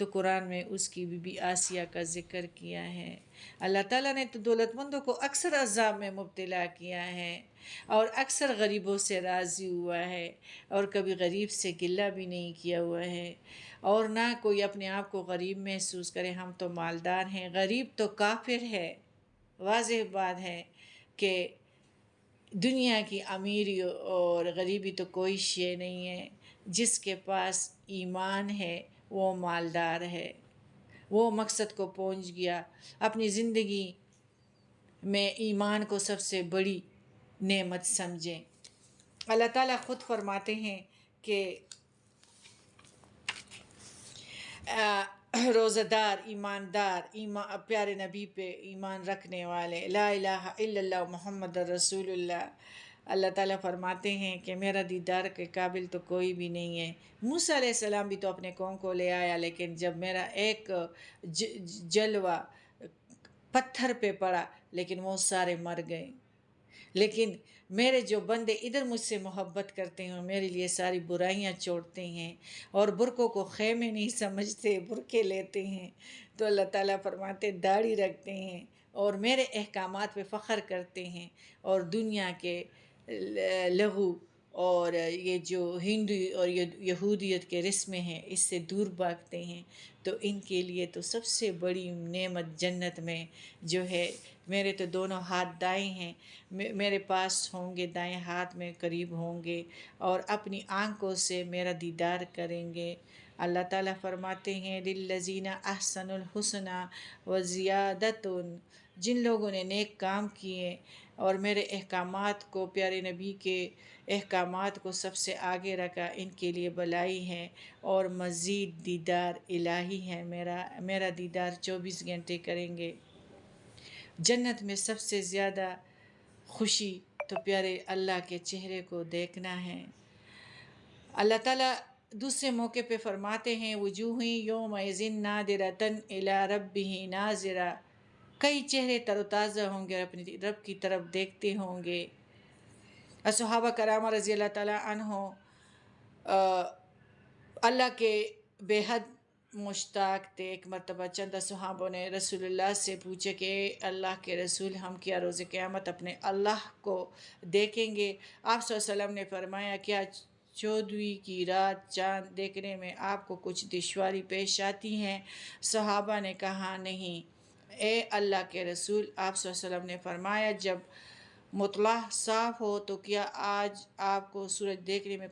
تو قرآن میں اس کی بی آسیہ کا ذکر کیا ہے۔ اللہ تعالیٰ نے تو دولت مندوں کو اکثر عذاب میں مبتلا کیا ہے اور اکثر غریبوں سے راضی ہوا ہے، اور کبھی غریب سے گلہ بھی نہیں کیا ہوا ہے، اور نہ کوئی اپنے آپ کو غریب محسوس کرے۔ ہم تو مالدار ہیں، غریب تو کافر ہے۔ واضح بات ہے کہ دنیا کی امیری اور غریبی تو کوئی شے نہیں ہے۔ جس کے پاس ایمان ہے وہ مالدار ہے، وہ مقصد کو پہنچ گیا۔ اپنی زندگی میں ایمان کو سب سے بڑی نعمت سمجھیں۔ اللہ تعالیٰ خود فرماتے ہیں کہ روزہ دار، ایماندار، پیارے نبی پہ ایمان رکھنے والے، لا الہ الا اللہ محمد رسول اللہ، اللہ تعالیٰ فرماتے ہیں کہ میرا دیدار کے قابل تو کوئی بھی نہیں ہے۔ موسیٰ علیہ السلام بھی تو اپنے قوم کو لے آیا، لیکن جب میرا ایک جلوہ پتھر پہ پڑا لیکن وہ سارے مر گئے۔ لیکن میرے جو بندے ادھر مجھ سے محبت کرتے ہیں، میرے لیے ساری برائیاں چھوڑتے ہیں اور برقعوں کو خیمے نہیں سمجھتے، برقعے لیتے ہیں، تو اللہ تعالیٰ فرماتے داڑھی رکھتے ہیں اور میرے احکامات پہ فخر کرتے ہیں، اور دنیا کے لغو اور یہ جو ہندو اور یہودیت کے رسمیں ہیں اس سے دور بھاگتے ہیں، تو ان کے لیے تو سب سے بڑی نعمت جنت میں جو ہے، میرے تو دونوں ہاتھ دائیں ہیں، میرے پاس ہوں گے، دائیں ہاتھ میں قریب ہوں گے اور اپنی آنکھوں سے میرا دیدار کریں گے۔ اللہ تعالیٰ فرماتے ہیں للذین احسنوا الحسنی وزیادۃ، جن لوگوں نے نیک کام کیے اور میرے احکامات کو، پیارے نبی کے احکامات کو سب سے آگے رکھا، ان کے لیے بھلائی ہے اور مزید دیدار الہی ہے، میرا دیدار 24 گھنٹے کریں گے۔ جنت میں سب سے زیادہ خوشی تو پیارے اللہ کے چہرے کو دیکھنا ہے۔ اللہ تعالیٰ دوسرے موقع پہ فرماتے ہیں وجوہ یومئذ ناظرۃ الی ربہ ناظرہ، کئی چہرے تر و تازہ ہوں گے اور اپنی رب کی طرف دیکھتے ہوں گے۔ صحابہ کرام رضی اللہ تعالیٰ عنہ اللہ کے بے حد مشتاق تھے۔ ایک مرتبہ چند صحابوں نے رسول اللہ سے پوچھا کہ اللہ کے رسول، ہم کیا روز قیامت اپنے اللہ کو دیکھیں گے؟ آپ صلی اللہ علیہ وسلم نے فرمایا کیا 14ویں کی رات چاند دیکھنے میں آپ کو کچھ دشواری پیش آتی ہیں؟ صحابہ نے کہا نہیں اے اللہ کے رسول۔ آپ صلی اللہ علیہ وسلم نے فرمایا جب مطلع صاف ہو تو کیا آج آپ کو سورج دیکھنے میں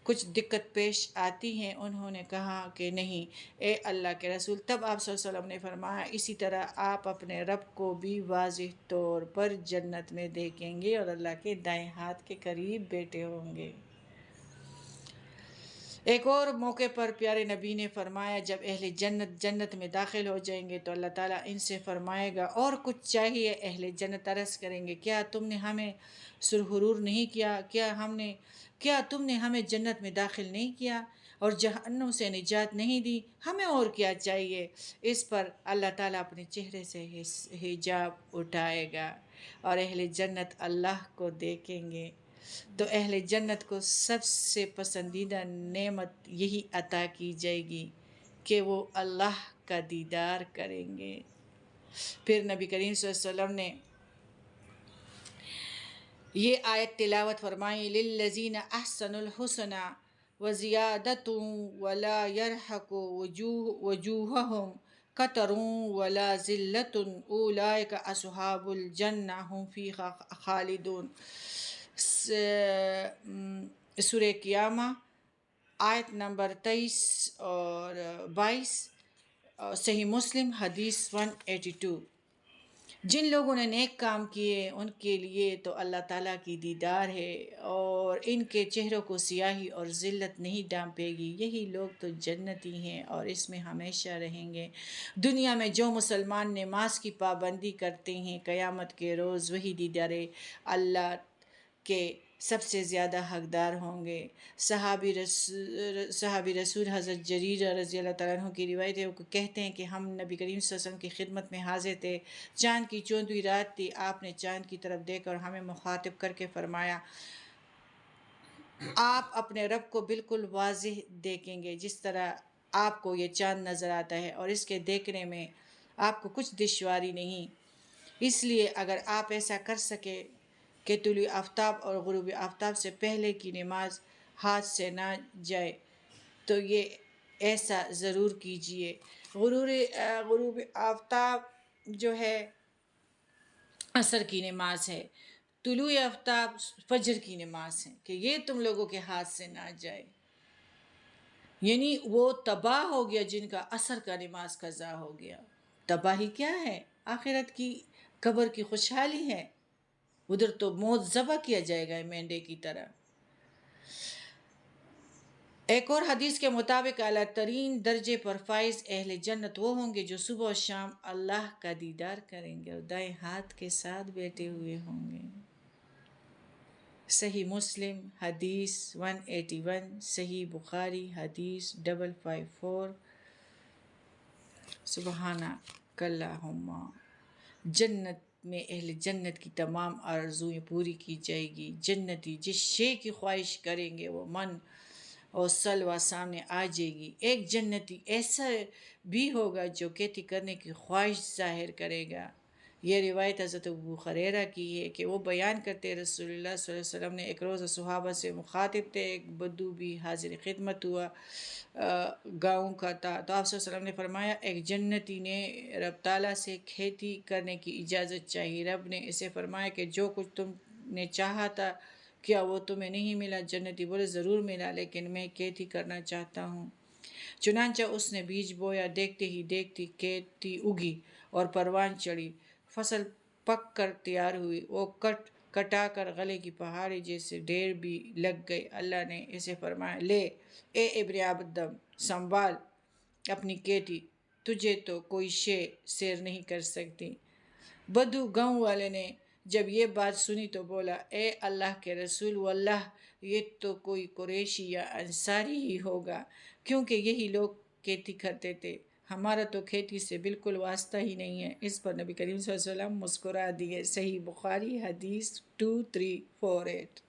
کچھ دقت پیش آتی ہیں؟ انہوں نے کہا کہ نہیں اے اللہ کے رسول۔ تب آپ صلی اللہ علیہ وسلم نے فرمایا اسی طرح آپ اپنے رب کو بھی واضح طور پر جنت میں دیکھیں گے اور اللہ کے دائیں ہاتھ کے قریب بیٹھے ہوں گے۔ ایک اور موقع پر پیارے نبی نے فرمایا جب اہل جنت میں داخل ہو جائیں گے تو اللہ تعالیٰ ان سے فرمائے گا اور کچھ چاہیے؟ اہل جنت عرض کریں گے کیا تم نے ہمیں سرحرور نہیں کیا؟ کیا تم نے ہمیں جنت میں داخل نہیں کیا اور جہنم سے نجات نہیں دی؟ ہمیں اور کیا چاہیے؟ اس پر اللہ تعالیٰ اپنے چہرے سے حجاب اٹھائے گا اور اہل جنت اللہ کو دیکھیں گے، تو اہل جنت کو سب سے پسندیدہ نعمت یہی عطا کی جائے گی کہ وہ اللہ کا دیدار کریں گے۔ پھر نبی کریم صلی اللہ علیہ وسلم نے یہ آیت تلاوت فرمائی للذین احسنوا الحسنی وزیادۃ ولا یرہق وجوہہم قتر ولا ذلۃ اولئک اصحاب الجنہ ہم فیہا خالدون۔ سورہ قیامہ آیت نمبر 23 اور 22، صحیح مسلم حدیث 182۔ جن لوگوں نے نیک کام کیے ان کے لیے تو اللہ تعالیٰ کی دیدار ہے اور ان کے چہروں کو سیاہی اور ذلت نہیں ڈانپے گی، یہی لوگ تو جنتی ہیں اور اس میں ہمیشہ رہیں گے۔ دنیا میں جو مسلمان نماز کی پابندی کرتے ہیں قیامت کے روز وہی دیدار اللہ کے سب سے زیادہ حقدار ہوں گے۔ صحابی رسول حضرت جریر رضی اللہ تعالیٰ عنہ کی روایت ہے، وہ کہتے ہیں کہ ہم نبی کریم صلی اللہ علیہ وسلم کی خدمت میں حاضر تھے، چاند کی 14ویں رات تھی، آپ نے چاند کی طرف دیکھ کر ہمیں مخاطب کر کے فرمایا آپ اپنے رب کو بالکل واضح دیکھیں گے جس طرح آپ کو یہ چاند نظر آتا ہے اور اس کے دیکھنے میں آپ کو کچھ دشواری نہیں، اس لیے اگر آپ ایسا کر سکے کہ طلوع آفتاب اور غروب آفتاب سے پہلے کی نماز ہاتھ سے نہ جائے تو یہ ایسا ضرور کیجئے۔ غروب آفتاب جو ہے عصر کی نماز ہے، طلوع آفتاب فجر کی نماز ہے، کہ یہ تم لوگوں کے ہاتھ سے نہ جائے، یعنی وہ تباہ ہو گیا جن کا عصر کا نماز قضا ہو گیا۔ تباہی کیا ہے؟ آخرت کی قبر کی خوشحالی ہے، ادھر تو موت ذبح کیا جائے گا مینڈے کی طرح۔ ایک اور حدیث کے مطابق اعلیٰ ترین درجے پر فائز اہل جنت وہ ہوں گے جو صبح و شام اللہ کا دیدار کریں گے اور دائیں ہاتھ کے ساتھ بیٹھے ہوئے ہوں گے۔ صحیح مسلم حدیث 181، صحیح بخاری حدیث 554۔ سبحانک اللہم، جنت میں اہل جنت کی تمام آرزویں پوری کی جائے گی۔ جنتی جس شے کی خواہش کریں گے وہ من اور سلوہ سامنے آ جائے گی۔ ایک جنتی ایسا بھی ہوگا جو کھیتی کرنے کی خواہش ظاہر کرے گا۔ یہ روایت حضرت ابو ہریرہ کی ہے کہ وہ بیان کرتے رسول اللہ صلی اللہ علیہ وسلم نے ایک روز صحابہ سے مخاطب تھے، ایک بدو بھی حاضر خدمت ہوا، گاؤں کا تھا، تو آپ صلی اللہ علیہ وسلم نے فرمایا ایک جنتی نے رب تعالیٰ سے کھیتی کرنے کی اجازت چاہی۔ رب نے اسے فرمایا کہ جو کچھ تم نے چاہا تھا کیا وہ تمہیں نہیں ملا؟ جنتی بولے ضرور ملا، لیکن میں کھیتی کرنا چاہتا ہوں۔ چنانچہ اس نے بیج بویا، دیکھتے ہی دیکھتی کھیتی اگی اور پروان چڑھی، فصل پک کر تیار ہوئی، وہ کٹا کر غلے کی پہاڑی جیسے ڈھیر بھی لگ گئی۔ اللہ نے اسے فرمایا لے اے ابن آدم، سنبھال اپنی کھیتی، تجھے تو کوئی شے سیر نہیں کر سکتی۔ بدو گاؤں والے نے جب یہ بات سنی تو بولا اے اللہ کے رسول، واللہ یہ تو کوئی قریشی یا انصاری ہی ہوگا، کیونکہ یہی لوگ کھیتی کرتے تھے، ہمارا تو کھیتی سے بالکل واسطہ ہی نہیں ہے۔ اس پر نبی کریم صلی اللہ علیہ وسلم مسکرا دیے۔ صحیح بخاری حدیث 2348۔